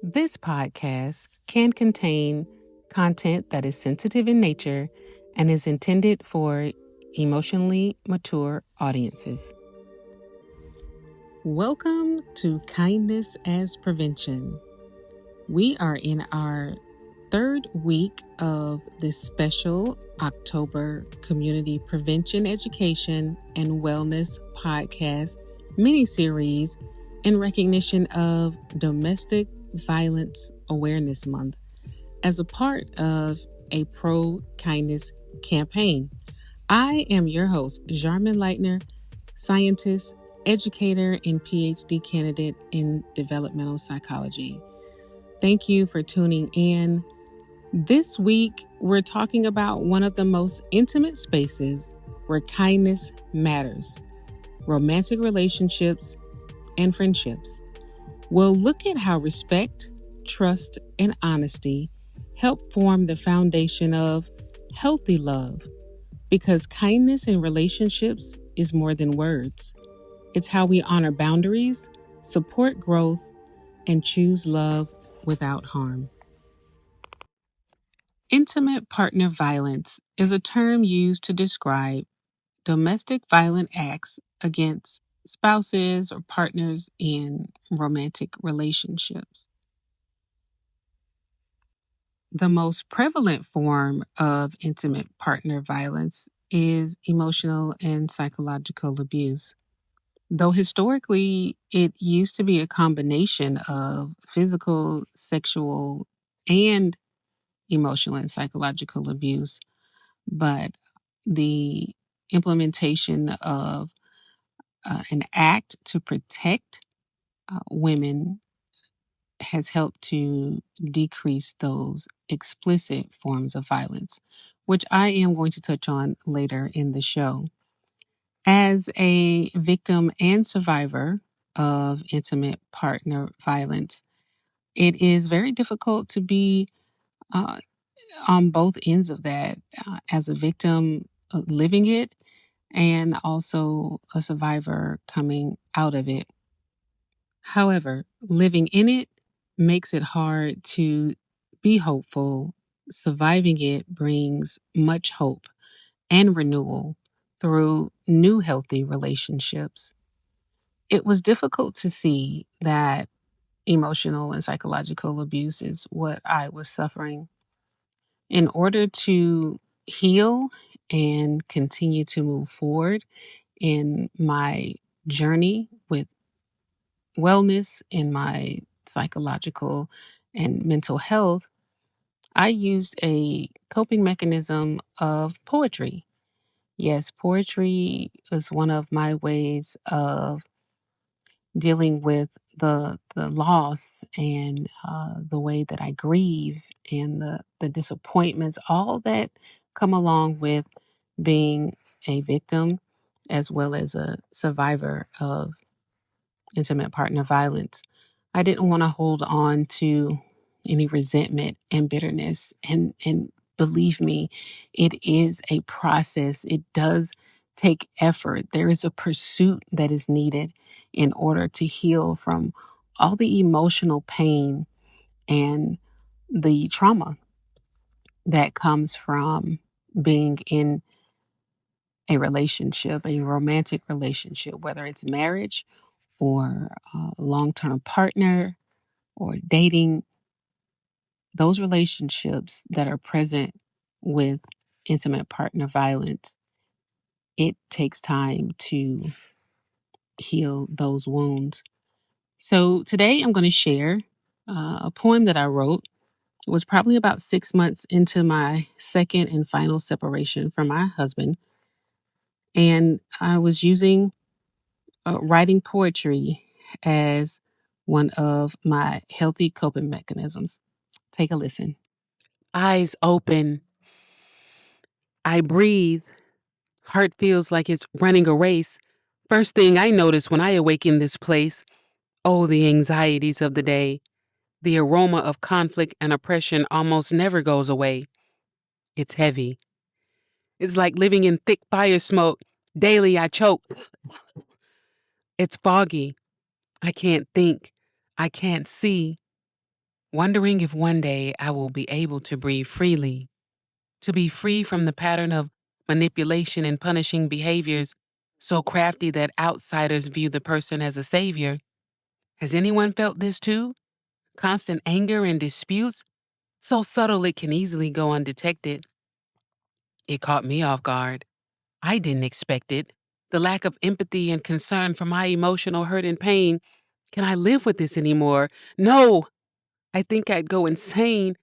This podcast can contain content that is sensitive in nature and is intended for emotionally mature audiences. Welcome to Kindness as Prevention. We are in our third week of this special October Community Prevention Education and Wellness podcast mini-series in recognition of Domestic Violence Awareness Month as a part of a pro-kindness campaign. I am your host, Jharman Leitner, scientist, educator, and PhD candidate in developmental psychology. Thank you for tuning in. This week, we're talking about one of the most intimate spaces where kindness matters: romantic relationships and friendships. We'll look at how respect, trust, and honesty help form the foundation of healthy love, because kindness in relationships is more than words. It's how we honor boundaries, support growth, and choose love without harm. Intimate partner violence is a term used to describe domestic violent acts against spouses or partners in romantic relationships. The most prevalent form of intimate partner violence is emotional and psychological abuse. Though historically it used to be a combination of physical, sexual, and emotional and psychological abuse, but the implementation of an act to protect women has helped to decrease those explicit forms of violence, which I am going to touch on later in the show. As a victim and survivor of intimate partner violence, it is very difficult to be uh, on both ends of that, as a victim living it and also a survivor coming out of it. However, living in it makes it hard to be hopeful. Surviving it brings much hope and renewal through new healthy relationships. It was difficult to see that emotional and psychological abuse is what I was suffering. In order to heal and continue to move forward in my journey with wellness, in my psychological and mental health, I used a coping mechanism of poetry. Yes, poetry is one of my ways of dealing with the loss and the way that I grieve and the disappointments, all that come along with being a victim as well as a survivor of intimate partner violence. I didn't want to hold on to any resentment and bitterness. And believe me, it is a process. It does take effort. There is a pursuit that is needed in order to heal from all the emotional pain and the trauma that comes from being in a relationship, a romantic relationship, whether it's marriage or a long term partner or dating. Those relationships that are present with intimate partner violence, it takes time to heal those wounds. So today I'm going to share a poem that I wrote. It was probably about 6 months into my second and final separation from my husband. And I was using writing poetry as one of my healthy coping mechanisms. Take a listen. Eyes open, I breathe. Heart feels like it's running a race. First thing I notice when I awake in this place, oh, the anxieties of the day. The aroma of conflict and oppression almost never goes away. It's heavy. It's like living in thick fire smoke. Daily I choke. It's foggy. I can't think. I can't see. wondering if one day I will be able to breathe freely, to be free from the pattern of manipulation and punishing behaviors so crafty that outsiders view the person as a savior. Has anyone felt this too? Constant anger and disputes, so subtle it can easily go undetected. It caught me off guard. I didn't expect it. The lack of empathy and concern for my emotional hurt and pain. Can I live with this anymore? No! I think I'd go insane,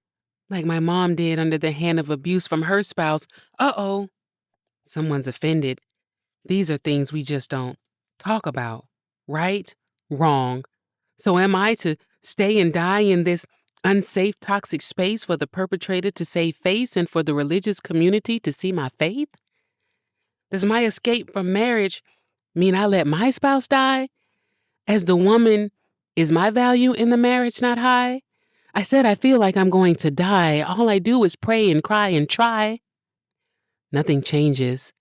like my mom did under the hand of abuse from her spouse. Uh oh, someone's offended. These are things we just don't talk about. Right? Wrong. So am I to stay and die in this unsafe, toxic space for the perpetrator to save face and for the religious community to see my faith? Does my escape from marriage mean I let my spouse die? As the woman, is my value in the marriage not high? I said I feel like I'm going to die. All I do is pray and cry and try. Nothing changes.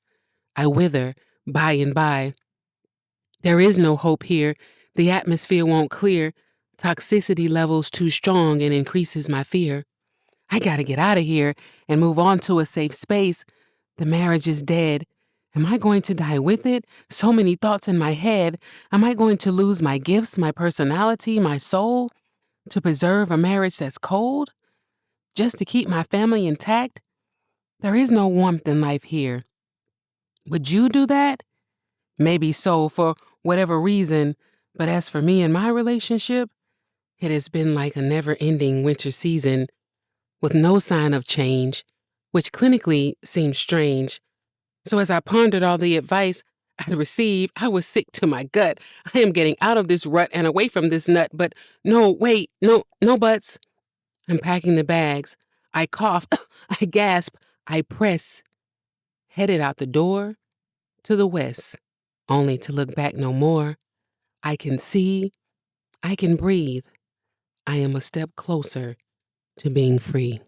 I wither by and by. There is no hope here. The atmosphere won't clear. Toxicity levels too strong and increases my fear. I gotta get out of here and move on to a safe space. The marriage is dead. Am I going to die with it? So many thoughts in my head. Am I going to lose my gifts, my personality, my soul to preserve a marriage that's cold? Just to keep my family intact? There is no warmth in life here. Would you do that? Maybe so, for whatever reason. But as for me and my relationship, it has been like a never ending winter season with no sign of change, which clinically seems strange. So as I pondered all the advice I'd received, I was sick to my gut. I am getting out of this rut and away from this nut, but no, wait, no buts. I'm packing the bags. I cough, I gasp, I press, headed out the door to the west, only to look back no more. I can see, I can breathe. I am a step closer to being free.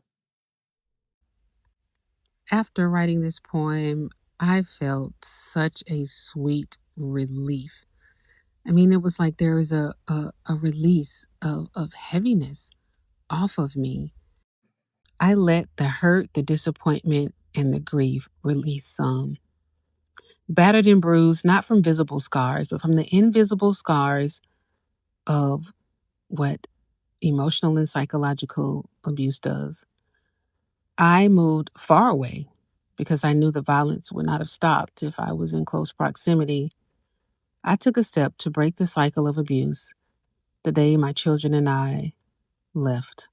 After writing this poem, I felt such a sweet relief. I mean, it was like there was a release of heaviness off of me. I let the hurt, the disappointment, and the grief release some. Battered and bruised, not from visible scars, but from the invisible scars of what emotional and psychological abuse does. I moved far away because I knew the violence would not have stopped if I was in close proximity. I took a step to break the cycle of abuse the day my children and I left.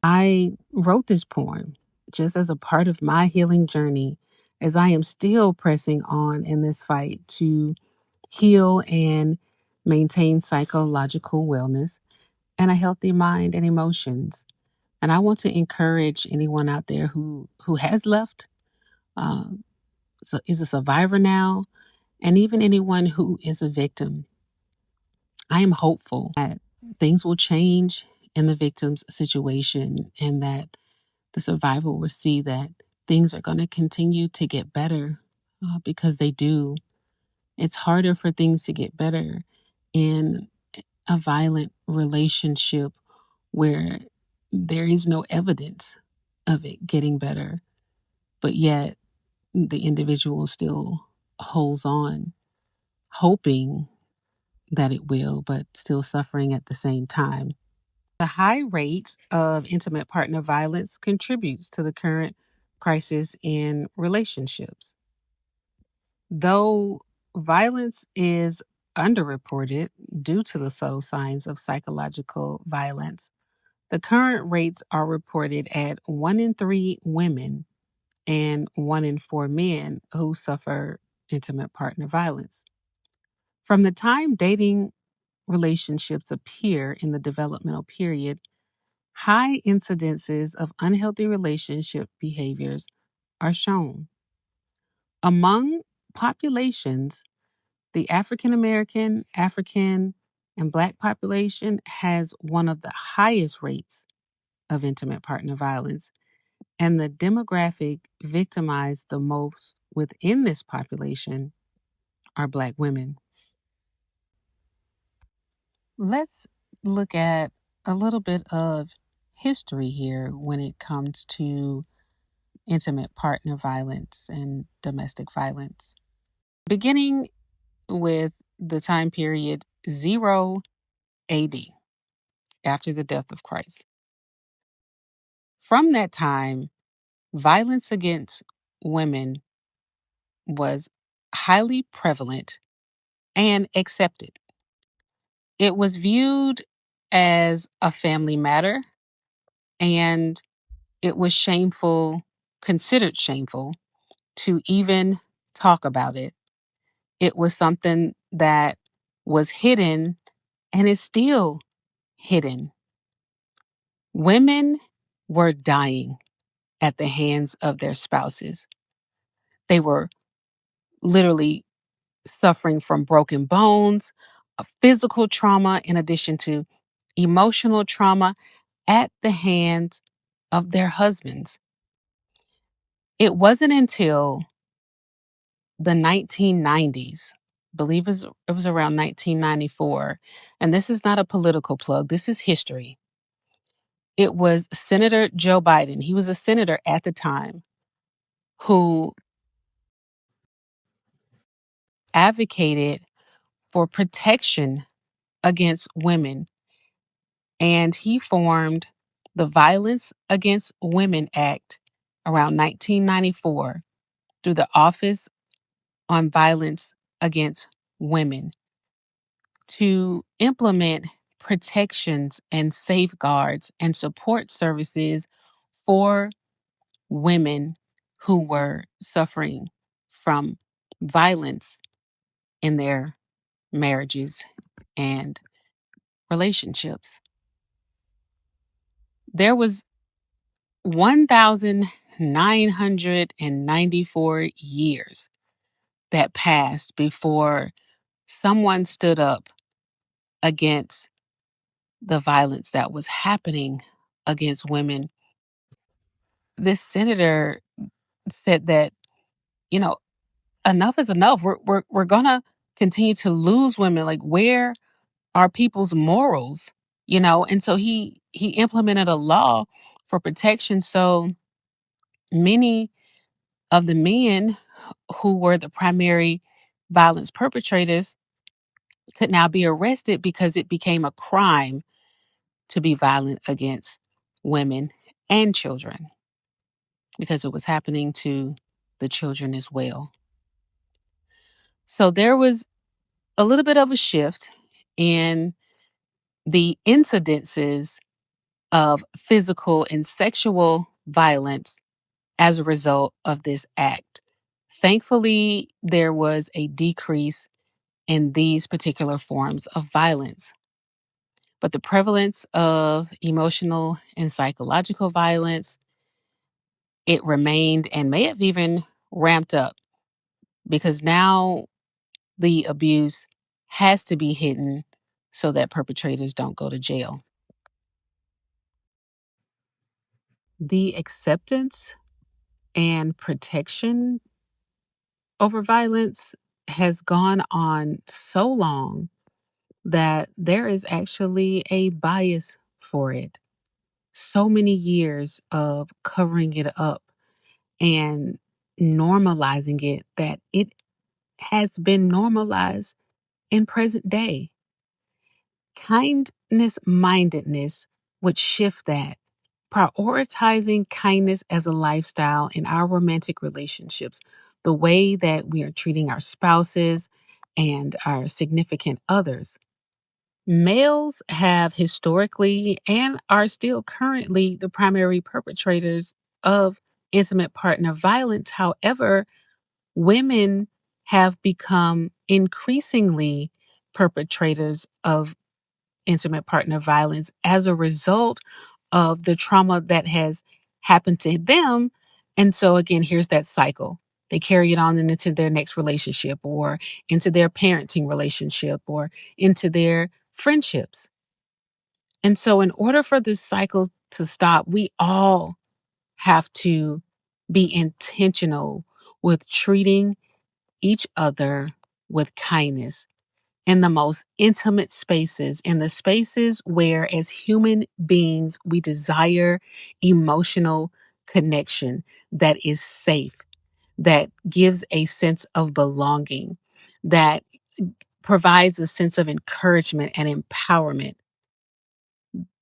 I wrote this poem just as a part of my healing journey as I am still pressing on in this fight to heal and maintain psychological wellness and a healthy mind and emotions. And I want to encourage anyone out there who has left, um, is a survivor now, and even anyone who is a victim. I am hopeful that things will change in the victim's situation and that the survivor will see that things are going to continue to get better because they do. It's harder for things to get better in a violent relationship where there is no evidence of it getting better, but yet the individual still holds on, hoping that it will, but still suffering at the same time. The high rate of intimate partner violence contributes to the current crisis in relationships. Though violence is underreported due to the subtle signs of psychological violence, the current rates are reported at 1 in 3 women and 1 in 4 men who suffer intimate partner violence. From the time dating relationships appear in the developmental period, high incidences of unhealthy relationship behaviors are shown. Among populations, the African American, African, and Black population has one of the highest rates of intimate partner violence, and the demographic victimized the most within this population are Black women. Let's look at a little bit of history here when it comes to intimate partner violence and domestic violence. Beginning with the time period 0 AD, after the death of Christ. From that time, violence against women was highly prevalent and accepted. It was viewed as a family matter, and it was shameful, considered shameful, to even talk about it. It was something that was hidden and is still hidden. Women were dying at the hands of their spouses. They were literally suffering from broken bones, a physical trauma, in addition to emotional trauma at the hands of their husbands. It wasn't until the 1990s, it was around 1994, and this is not a political plug, this is history. It was Senator Joe Biden, he was a senator at the time, who advocated for protection against women, and he formed the Violence Against Women Act around 1994 through the Office on Violence Against Women to implement protections and safeguards and support services for women who were suffering from violence in their marriages and relationships. There was 1,994 years that passed before someone stood up against the violence that was happening against women. This senator said that, you know, enough is enough. We're gonna continue to lose women. Like, where are people's morals? And so he implemented a law for protection. So many of the men who were the primary violence perpetrators could now be arrested because it became a crime to be violent against women and children, because it was happening to the children as well. So there was a little bit of a shift in the incidences of physical and sexual violence as a result of this act. Thankfully, there was a decrease in these particular forms of violence. But the prevalence of emotional and psychological violence, it remained and may have even ramped up, because now the abuse has to be hidden so that perpetrators don't go to jail. The acceptance and protection over violence has gone on so long that there is actually a bias for it. So many years of covering it up and normalizing it that it has been normalized in present day. Kindness mindedness would shift that, prioritizing kindness as a lifestyle in our romantic relationships, the way that we are treating our spouses and our significant others. Males have historically and are still currently the primary perpetrators of intimate partner violence. However, women have become increasingly perpetrators of intimate partner violence as a result of the trauma that has happened to them. And so, again, here's that cycle. They carry it on into their next relationship, or into their parenting relationship, or into their friendships. And so, in order for this cycle to stop, we all have to be intentional with treating each other with kindness. in the most intimate spaces, in the spaces where, as human beings, we desire emotional connection that is safe, that gives a sense of belonging, that provides a sense of encouragement and empowerment.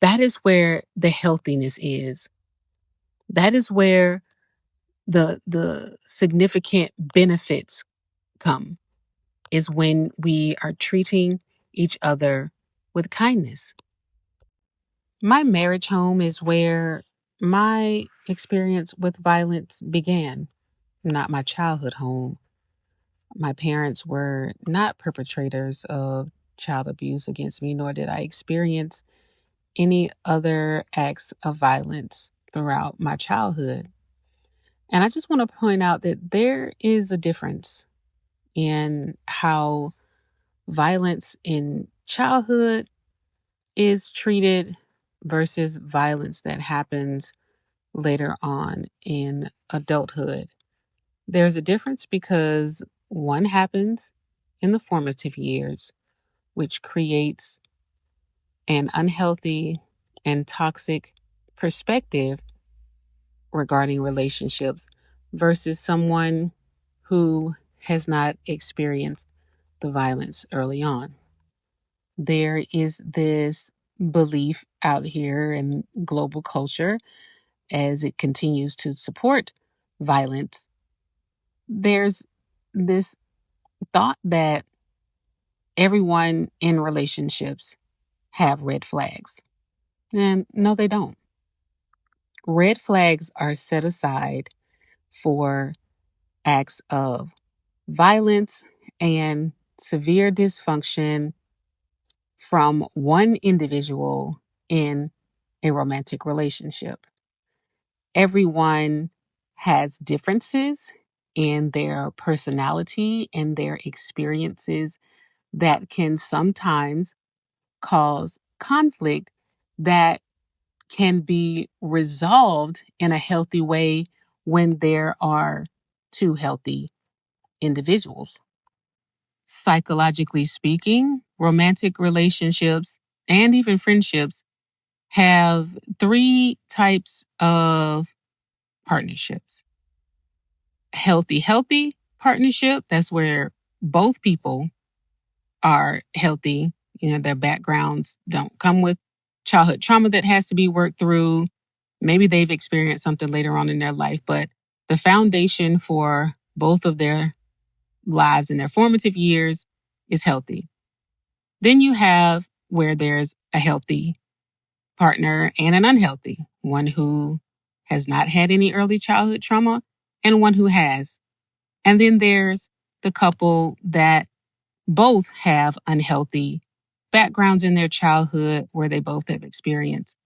That is where the healthiness is. That is where the significant benefits come, is when we are treating each other with kindness. My marriage home is where my experience with violence began, not my childhood home. My parents were not perpetrators of child abuse against me, nor did I experience any other acts of violence throughout my childhood. And I just want to point out that there is a difference in how violence in childhood is treated versus violence that happens later on in adulthood. There's a difference because one happens in the formative years, which creates an unhealthy and toxic perspective regarding relationships, versus someone who has not experienced the violence early on. There is this belief out here in global culture, as it continues to support violence. There's this thought that everyone in relationships have red flags. And no, they don't. Red flags are set aside for acts of violence and severe dysfunction from one individual in a romantic relationship. Everyone has differences in their personality and their experiences that can sometimes cause conflict that can be resolved in a healthy way when there are two healthy individuals. Psychologically speaking, romantic relationships and even friendships have three types of partnerships. Healthy partnership, that's where both people are healthy. Their backgrounds don't come with childhood trauma that has to be worked through. Maybe they've experienced something later on in their life, but the foundation for both of their lives in their formative years is healthy. Then you have where there's a healthy partner and an unhealthy, one who has not had any early childhood trauma and one who has. And then there's the couple that both have unhealthy backgrounds in their childhood where they both have experienced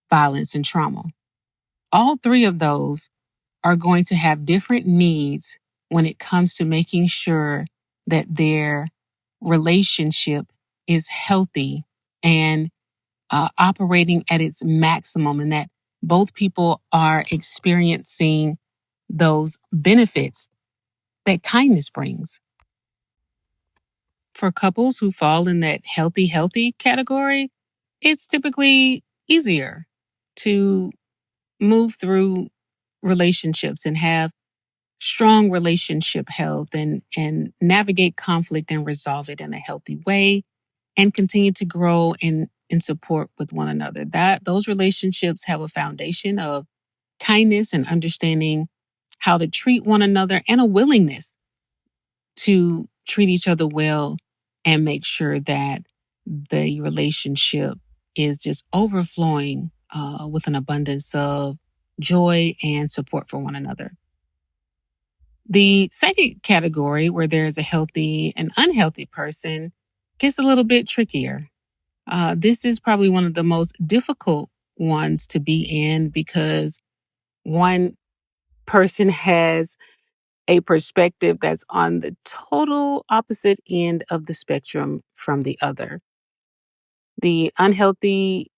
violence and trauma. All three of those are going to have different needs when it comes to making sure that their relationship is healthy and operating at its maximum, and that both people are experiencing those benefits that kindness brings. For couples who fall in that healthy category, it's typically easier to move through relationships and have strong relationship health and navigate conflict and resolve it in a healthy way and continue to grow in support with one another. That those relationships have a foundation of kindness and understanding how to treat one another and a willingness to treat each other well and make sure that the relationship is just overflowing with an abundance of joy and support for one another. The second category, where there's a healthy and unhealthy person, gets a little bit trickier. This is probably one of the most difficult ones to be in because one person has a perspective that's on the total opposite end of the spectrum from the other. The unhealthy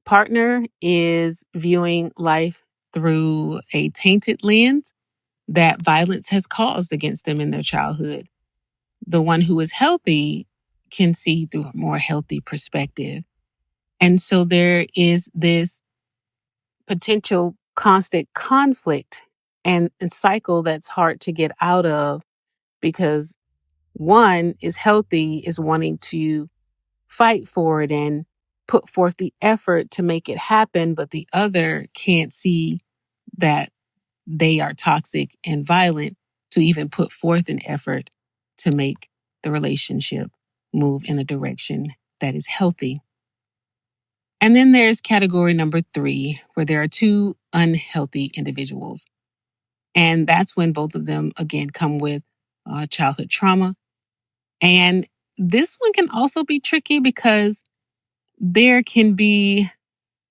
partner is viewing life through a tainted lens that violence has caused against them in their childhood. The one who is healthy can see through a more healthy perspective. And so there is this potential constant conflict and cycle that's hard to get out of because one is healthy, is wanting to fight for it and put forth the effort to make it happen, but the other can't see that they are toxic and violent to even put forth an effort to make the relationship move in a direction that is healthy. And then there's category number 3, where there are two unhealthy individuals. And that's when both of them, again, come with childhood trauma. And this one can also be tricky because there can be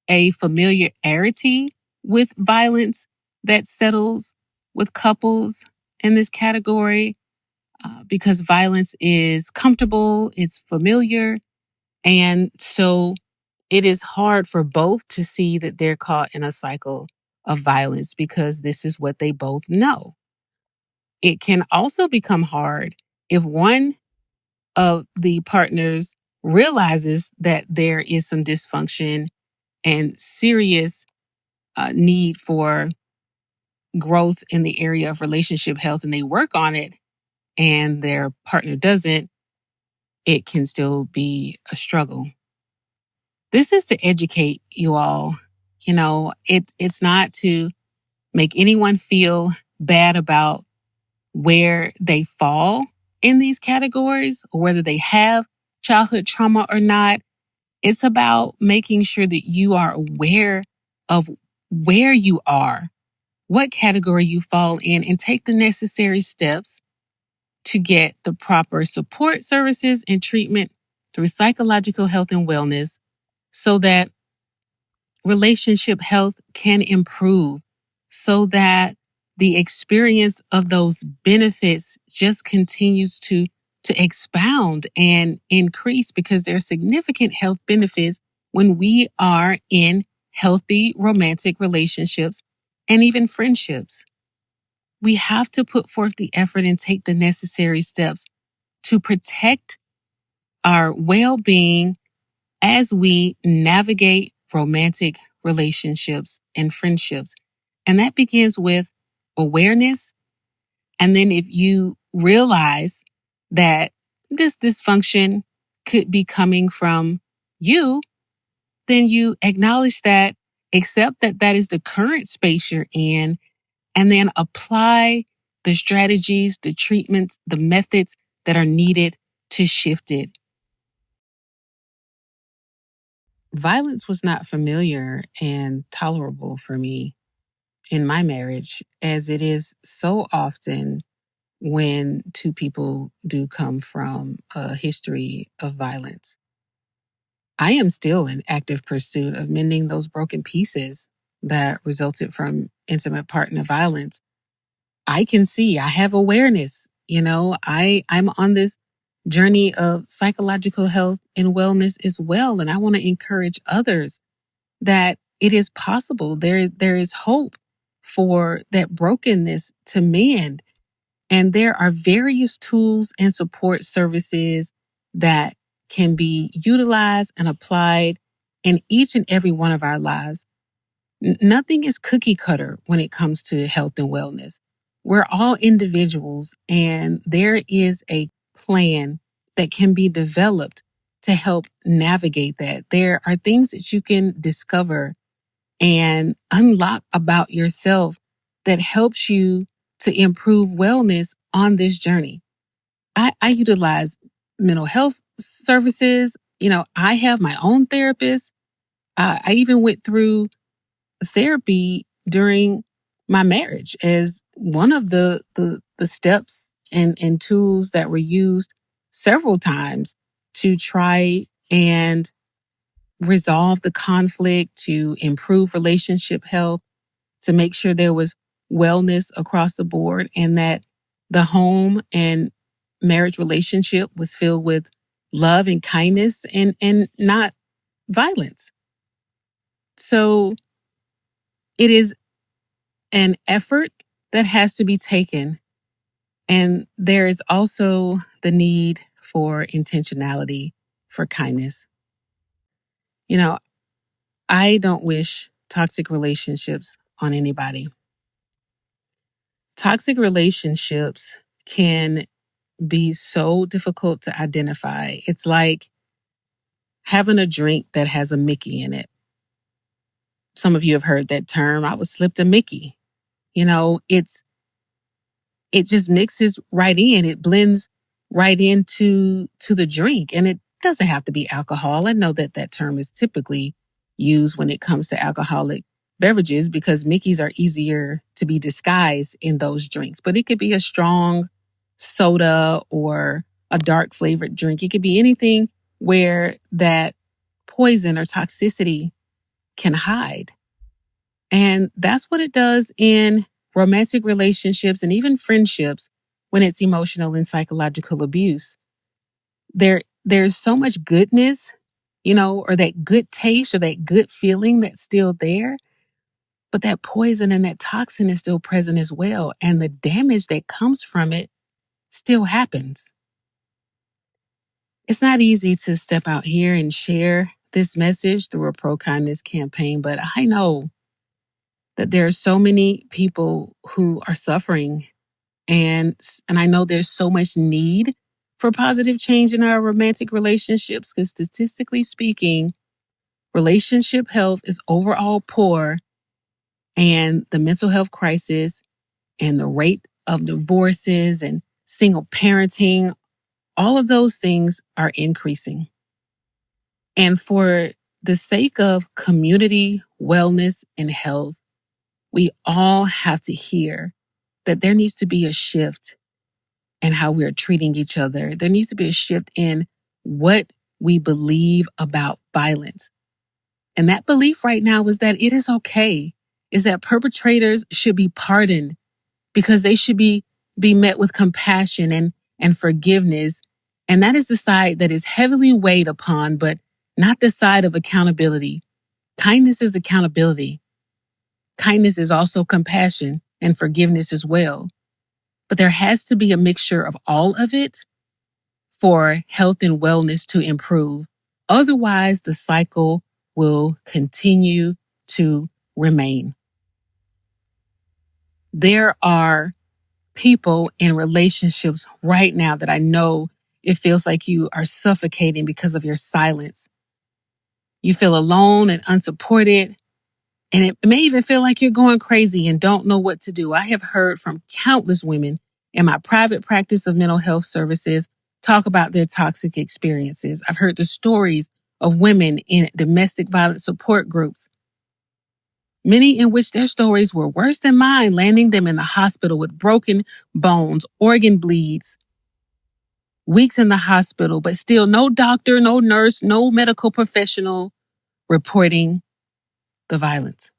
a familiarity with violence that settles with couples in this category because violence is comfortable, it's familiar. And so it is hard for both to see that they're caught in a cycle of violence because this is what they both know. It can also become hard if one of the partners realizes that there is some dysfunction and serious need for growth in the area of relationship health and they work on it and their partner doesn't, it can still be a struggle. This is to educate you all. It's not to make anyone feel bad about where they fall in these categories or whether they have childhood trauma or not. It's about making sure that you are aware of where you are, what category you fall in, and take the necessary steps to get the proper support services and treatment through psychological health and wellness so that relationship health can improve, so that the experience of those benefits just continues to expound and increase because there are significant health benefits when we are in healthy romantic relationships and even friendships. We have to put forth the effort and take the necessary steps to protect our well being as we navigate romantic relationships and friendships. And that begins with awareness. And then if you realize that this dysfunction could be coming from you, then you acknowledge that, accept that that is the current space you're in, and then apply the strategies, the treatments, the methods that are needed to shift it. Violence was not familiar and tolerable for me in my marriage, as it is so often when two people do come from a history of violence. I am still in active pursuit of mending those broken pieces that resulted from intimate partner violence. I can see, I have awareness. I'm on this journey of psychological health and wellness as well. And I want to encourage others that it is possible. There is hope for that brokenness to mend. And there are various tools and support services that can be utilized and applied in each and every one of our lives. Nothing is cookie cutter when it comes to health and wellness. We're all individuals, and there is a plan that can be developed to help navigate that. There are things that you can discover and unlock about yourself that helps you to improve wellness on this journey. I utilize mental health services. I have my own therapist. I even went through therapy during my marriage as one of the steps and tools that were used several times to try and resolve the conflict, to improve relationship health, to make sure there was wellness across the board and that the home and marriage relationship was filled with love and kindness and not violence. So it is an effort that has to be taken. And there is also the need for intentionality for kindness. You know, I don't wish toxic relationships on anybody. Toxic relationships can be so difficult to identify. It's like having a drink that has a Mickey in it. Some of you have heard that term. I was slipped a Mickey. You know, it just mixes right in. It blends right into the drink, and it doesn't have to be alcohol. I know that that term is typically used when it comes to alcoholic beverages because Mickeys are easier to be disguised in those drinks. But it could be a strong soda or a dark flavored drink. It could be anything where that poison or toxicity can hide. And that's what it does in romantic relationships and even friendships when it's emotional and psychological abuse. There's so much goodness, or that good taste or that good feeling that's still there, but that poison and that toxin is still present as well. And the damage that comes from it still happens. It's not easy to step out here and share this message through a pro-kindness campaign, but I know that there are so many people who are suffering, and I know there's so much need for positive change in our romantic relationships because statistically speaking, relationship health is overall poor, and the mental health crisis and the rate of divorces and single parenting, all of those things are increasing. And for the sake of community wellness and health, we all have to hear that there needs to be a shift in how we're treating each other. There needs to be a shift in what we believe about violence. And that belief right now is that it is okay, is that perpetrators should be pardoned because they should be met with compassion and forgiveness. And that is the side that is heavily weighed upon, but not the side of accountability. Kindness is accountability. Kindness is also compassion and forgiveness as well. But there has to be a mixture of all of it for health and wellness to improve. Otherwise, the cycle will continue to remain. There are people in relationships right now that I know it feels like you are suffocating because of your silence. You feel alone and unsupported, and it may even feel like you're going crazy and don't know what to do. I have heard from countless women in my private practice of mental health services talk about their toxic experiences. I've heard the stories of women in domestic violence support groups, many in which their stories were worse than mine, landing them in the hospital with broken bones, organ bleeds, weeks in the hospital, but still no doctor, no nurse, no medical professional reporting the violence.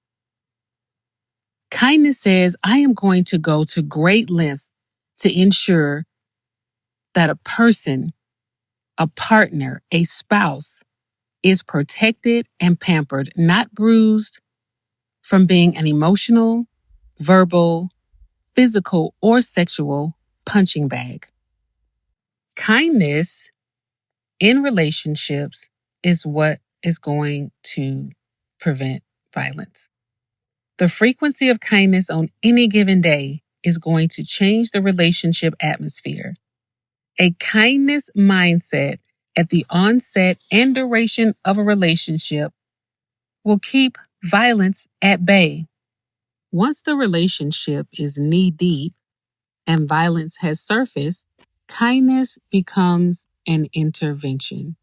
Kindness says, I am going to go to great lengths to ensure that a person, a partner, a spouse is protected and pampered, not bruised from being an emotional, verbal, physical, or sexual punching bag. Kindness in relationships is what is going to prevent violence. The frequency of kindness on any given day is going to change the relationship atmosphere. A kindness mindset at the onset and duration of a relationship will keep violence at bay. Once the relationship is knee deep and violence has surfaced, kindness becomes an intervention.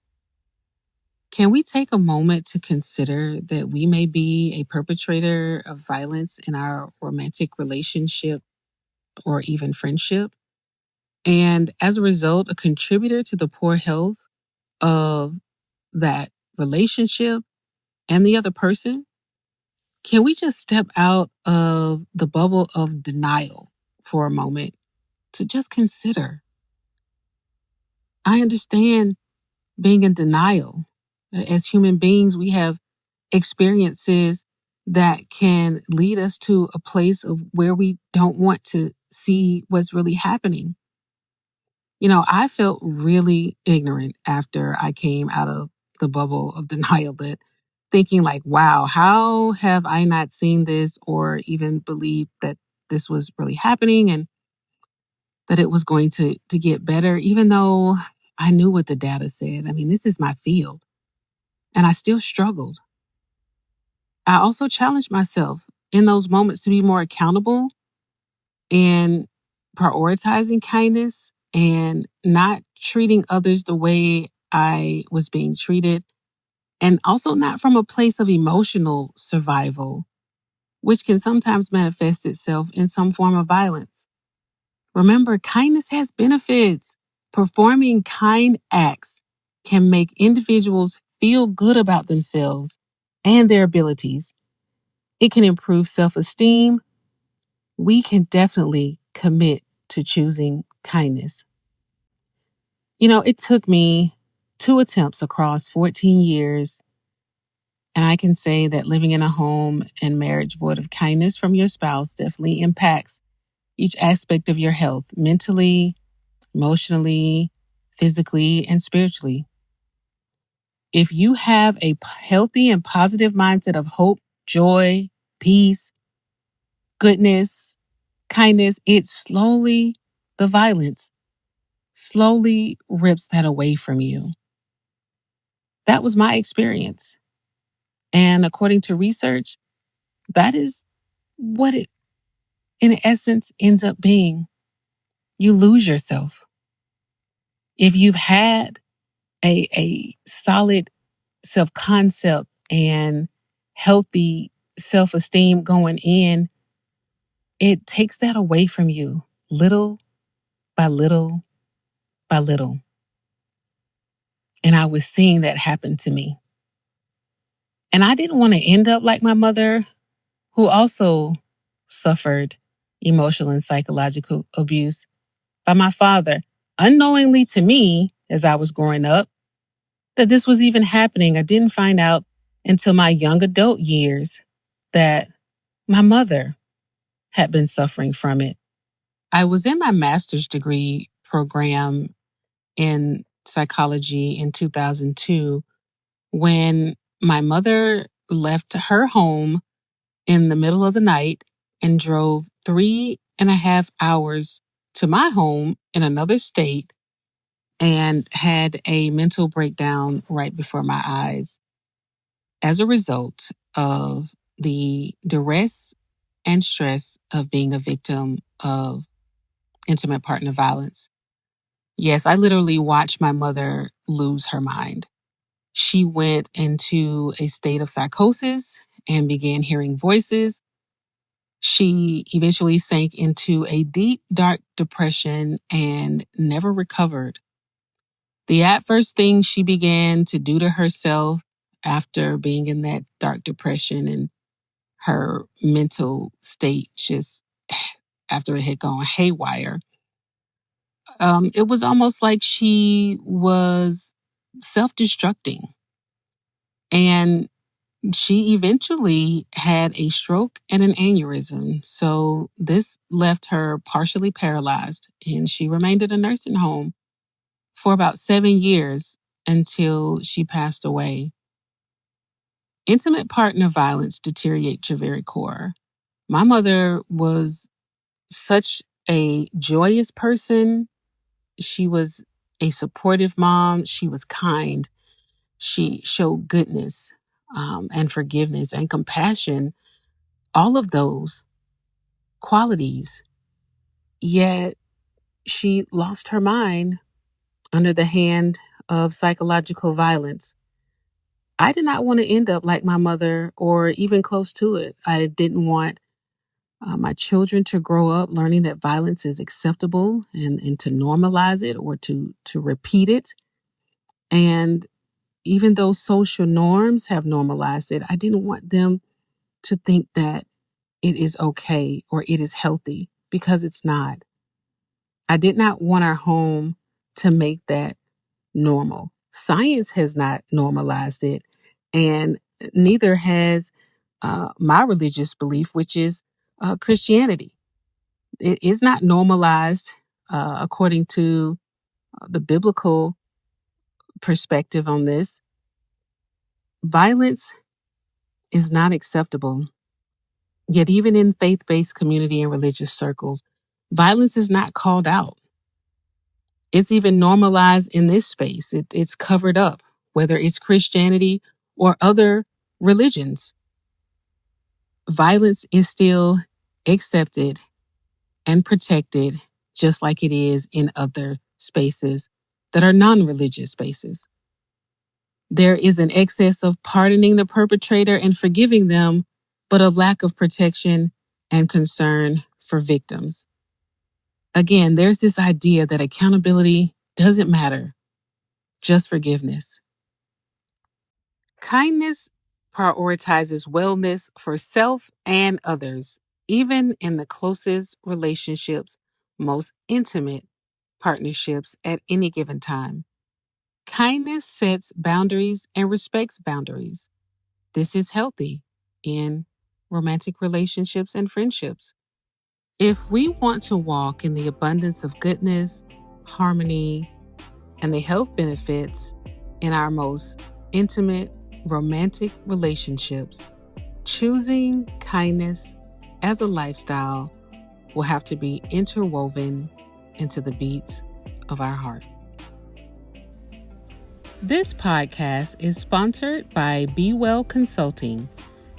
Can we take a moment to consider that we may be a perpetrator of violence in our romantic relationship or even friendship? And as a result, a contributor to the poor health of that relationship and the other person? Can we just step out of the bubble of denial for a moment to just consider? I understand being in denial. As human beings, we have experiences that can lead us to a place of where we don't want to see what's really happening. I felt really ignorant after I came out of the bubble of denial, that thinking like, wow, how have I not seen this or even believed that this was really happening and that it was going to get better, even though I knew what the data said. I mean, this is my field, and I still struggled. I also challenged myself in those moments to be more accountable and prioritizing kindness and not treating others the way I was being treated, and also not from a place of emotional survival, which can sometimes manifest itself in some form of violence. Remember, kindness has benefits. Performing kind acts can make individuals feel good about themselves and their abilities. It can improve self esteem. We can definitely commit to choosing kindness. It took me 2 attempts across 14 years, and I can say that living in a home and marriage void of kindness from your spouse definitely impacts each aspect of your health, mentally, emotionally, physically, and spiritually. If you have a healthy and positive mindset of hope, joy, peace, goodness, kindness, the violence slowly rips that away from you. That was my experience. And according to research, that is what it, in essence, ends up being. You lose yourself. If you've had a solid self concept and healthy self esteem going in, it takes that away from you little by little by little. And I was seeing that happen to me. And I didn't want to end up like my mother, who also suffered emotional and psychological abuse by my father, unknowingly to me as I was growing up, that this was even happening. I didn't find out until my young adult years that my mother had been suffering from it. I was in my master's degree program in psychology in 2002 when my mother left her home in the middle of the night and drove 3.5 hours to my home in another state and had a mental breakdown right before my eyes as a result of the duress and stress of being a victim of intimate partner violence. Yes, I literally watched my mother lose her mind. She went into a state of psychosis and began hearing voices. She eventually sank into a deep, dark depression and never recovered. The adverse things she began to do to herself after being in that dark depression and her mental state just after it had gone haywire, it was almost like she was self destructing. And she eventually had a stroke and an aneurysm. So this left her partially paralyzed, and she remained at a nursing home for about 7 years until she passed away. Intimate partner violence deteriorates your very core. My mother was such a joyous person. She was a supportive mom. She was kind. She showed goodness and forgiveness and compassion, all of those qualities. Yet she lost her mind under the hand of psychological violence. I did not want to end up like my mother or even close to it. I didn't want my children to grow up learning that violence is acceptable and to normalize it or to repeat it. And even though social norms have normalized it, I didn't want them to think that it is okay or it is healthy, because it's not. I did not want our home to make that normal. Science has not normalized it, and neither has my religious belief, which is Christianity. It is not normalized according to the biblical perspective on this, violence is not acceptable. Yet, even in faith based community and religious circles, violence is not called out. It's even normalized in this space. It's covered up, whether it's Christianity or other religions. Violence is still accepted and protected, just like it is in other spaces that are non religious spaces. There is an excess of pardoning the perpetrator and forgiving them, but a lack of protection and concern for victims. Again, there's this idea that accountability doesn't matter, just forgiveness. Kindness prioritizes wellness for self and others, even in the closest relationships, most intimate partnerships at any given time. Kindness sets boundaries and respects boundaries. This is healthy in romantic relationships and friendships. If we want to walk in the abundance of goodness, harmony, and the health benefits in our most intimate romantic relationships, choosing kindness as a lifestyle will have to be interwoven into the beats of our heart. This podcast is sponsored by Be Well Consulting,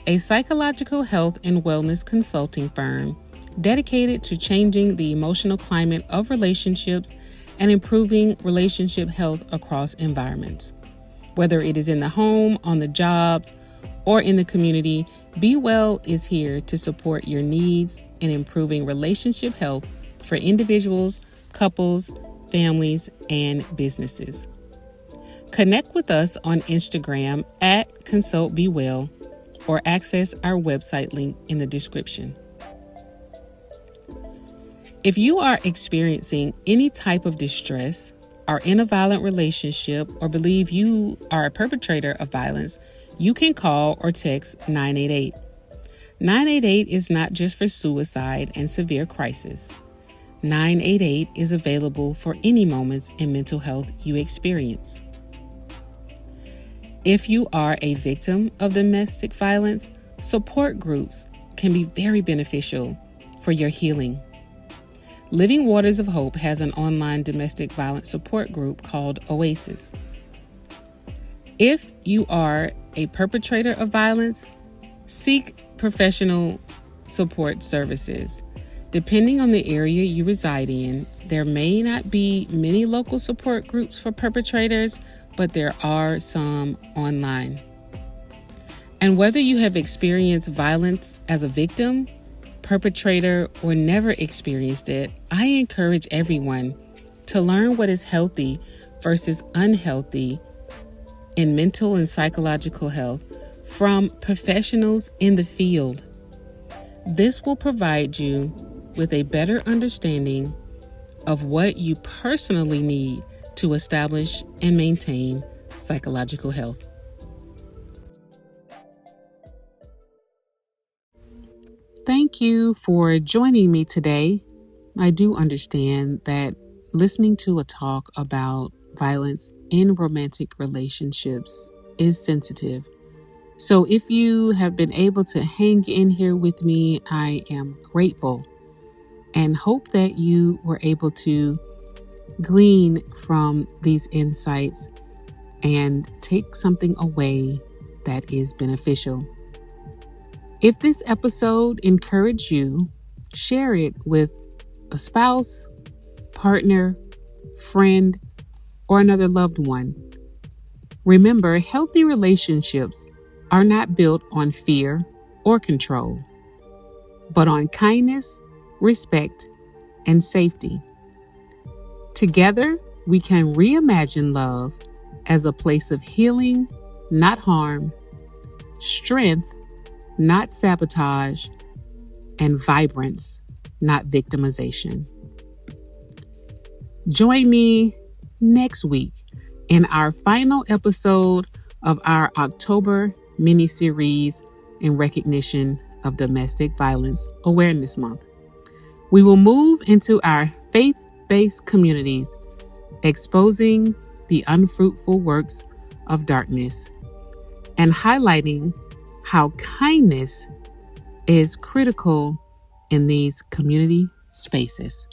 a psychological health and wellness consulting firm dedicated to changing the emotional climate of relationships and improving relationship health across environments. Whether it is in the home, on the job, or in the community, Be Well is here to support your needs in improving relationship health for individuals, couples, families, and businesses. Connect with us on Instagram at Consult Be Well or access our website link in the description. If you are experiencing any type of distress, are in a violent relationship, or believe you are a perpetrator of violence, you can call or text 988. 988 is not just for suicide and severe crisis. 988 is available for any moments in mental health you experience. If you are a victim of domestic violence, support groups can be very beneficial for your healing. Living Waters of Hope has an online domestic violence support group called Oasis. If you are a perpetrator of violence, seek professional support services. Depending on the area you reside in, there may not be many local support groups for perpetrators, but there are some online. And whether you have experienced violence as a victim, perpetrator, or never experienced it, I encourage everyone to learn what is healthy versus unhealthy in mental and psychological health from professionals in the field. This will provide you with a better understanding of what you personally need to establish and maintain psychological health. Thank you for joining me today. I do understand that listening to a talk about violence in romantic relationships is sensitive. So if you have been able to hang in here with me, I am grateful and hope that you were able to glean from these insights and take something away that is beneficial. If this episode encouraged you, share it with a spouse, partner, friend, or another loved one. Remember, healthy relationships are not built on fear or control, but on kindness, respect, and safety. Together, we can reimagine love as a place of healing, not harm, strength, not sabotage, and vibrance, not victimization. Join me next week in our final episode of our October mini-series in recognition of Domestic Violence Awareness Month. We will move into our faith-based communities exposing the unfruitful works of darkness and highlighting how kindness is critical in these community spaces.